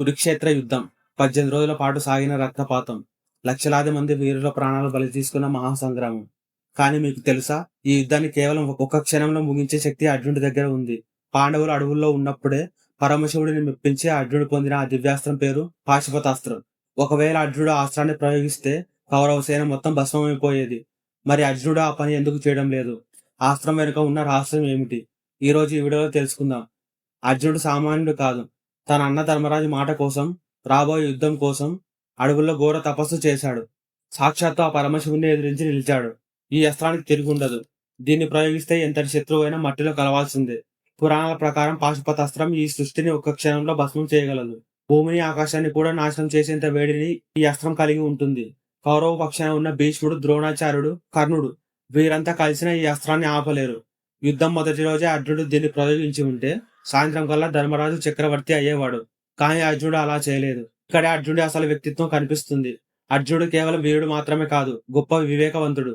కురుక్షేత్ర యుద్ధం 18 రోజుల పాటు సాగిన రక్తపాతం, లక్షలాది మంది వీరుల ప్రాణాలు బలి తీసుకున్న మహాసంగ్రామం. కానీ మీకు తెలుసా, ఈ యుద్ధాన్ని కేవలం ఒక్క క్షణంలో ముగించే శక్తి అర్జునుడి దగ్గర ఉంది. పాండవులు అడవుల్లో ఉన్నప్పుడే పరమశివుడిని మెప్పించి అర్జునుడు పొందిన ఆ దివ్యాస్త్రం పేరు పాశుపతాస్త్రం. ఒకవేళ అర్జునుడు ఆ అస్త్రాన్ని ప్రయోగిస్తే కౌరవ సేన మొత్తం భస్మమైపోయేది. మరి అర్జునుడు ఆ పని ఎందుకు చేయడం లేదు? ఆ అస్త్రం వెనుక ఉన్న రహస్యం ఏమిటి? ఈ రోజు ఈ వీడియోలో తెలుసుకుందాం. అర్జునుడు సామాన్యుడు కాదు. తన అన్న ధర్మరాజు మాట కోసం, రాబోయే యుద్ధం కోసం అడవుల్లో ఘోర తపస్సు చేశాడు. సాక్షాత్తు ఆ పరమశివుణ్ణి ఎదిరించి నిలిచాడు. ఈ అస్త్రానికి తిరుగుండదు. దీన్ని ప్రయోగిస్తే ఎంతటి శత్రువైనా మట్టిలో కలవాల్సిందే. పురాణాల ప్రకారం పాశుపతాస్త్రం ఈ సృష్టిని ఒక్క క్షణంలో భస్మం చేయగలదు. భూమిని, ఆకాశాన్ని కూడా నాశనం చేసేంత వేడిని ఈ అస్త్రం కలిగి ఉంటుంది. కౌరవ పక్షాన ఉన్న భీష్ముడు, ద్రోణాచార్యుడు, కర్ణుడు వీరంతా కలిసిన ఈ అస్త్రాన్ని ఆపలేరు. యుద్ధం మొదటి రోజే అర్జునుడు దీన్ని ప్రయోగించి ఉంటే సాయంత్రం కల్లా ధర్మరాజు చక్రవర్తి అయ్యేవాడు. కానీ అర్జునుడు అలా చేయలేదు. ఇక్కడే అర్జునుడి అసలు వ్యక్తిత్వం కనిపిస్తుంది. అర్జునుడు కేవలం వీరుడు మాత్రమే కాదు, గొప్ప వివేకవంతుడు.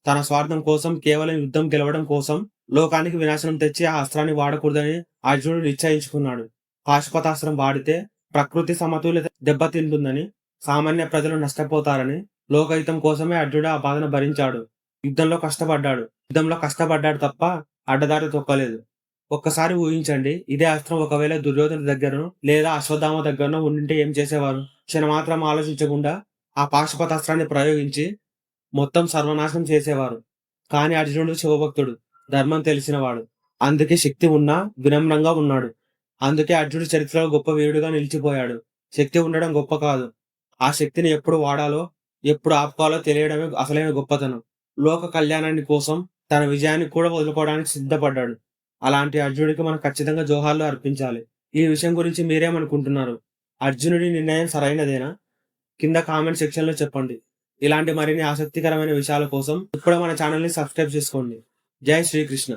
తన స్వార్థం కోసం, కేవలం యుద్ధం గెలవడం కోసం లోకానికి వినాశనం తెచ్చి ఆ అస్త్రాన్ని వాడకూడదని అర్జునుడు నిశ్చయించుకున్నాడు. పాశుపతాస్త్రం వాడితే ప్రకృతి సమతుల్యత దెబ్బతింటుందని, సామాన్య ప్రజలు నష్టపోతారని, లోకహితం కోసమే అర్జునుడు ఆ బాధను భరించాడు. యుద్ధంలో కష్టపడ్డాడు తప్ప అడ్డదారి తొక్కలేదు. ఒక్కసారి ఊహించండి, ఇదే అస్త్రం ఒకవేళ దుర్యోధన దగ్గరనో లేదా అశ్వత్థామ దగ్గరనో ఉండింటే ఏం చేసేవారు? క్షణమాత్రం ఆలోచించకుండా ఆ పాశుపతాస్త్రాన్ని ప్రయోగించి మొత్తం సర్వనాశనం చేసేవారు. కానీ అర్జునుడు శివభక్తుడు, ధర్మం తెలిసినవాడు. అందుకే శక్తి ఉన్నా వినమ్రంగా ఉన్నాడు. అందుకే అర్జునుడు చరిత్రలో గొప్ప వీరుడుగా నిలిచిపోయాడు. శక్తి ఉండడం గొప్ప కాదు, ఆ శక్తిని ఎప్పుడు వాడాలో, ఎప్పుడు ఆపుకోవాలో తెలియడమే అసలైన గొప్పతనం. లోక కళ్యాణాన్ని కోసం తన విజయాన్ని కూడా వదులుకోవడానికి సిద్ధపడ్డాడు. అలాంటి అర్జునుడికి మనం ఖచ్చితంగా జోహార్లు అర్పించాలి. ఈ విషయం గురించి మీరేమనుకుంటున్నారు? అర్జునుడి నిర్ణయం సరైనదేనా? కింద కామెంట్ సెక్షన్లో చెప్పండి. ఇలాంటి మరిన్ని ఆసక్తికరమైన విషయాల కోసం ఇప్పుడే మన ఛానల్ని సబ్స్క్రైబ్ చేసుకోండి. జై శ్రీకృష్ణ.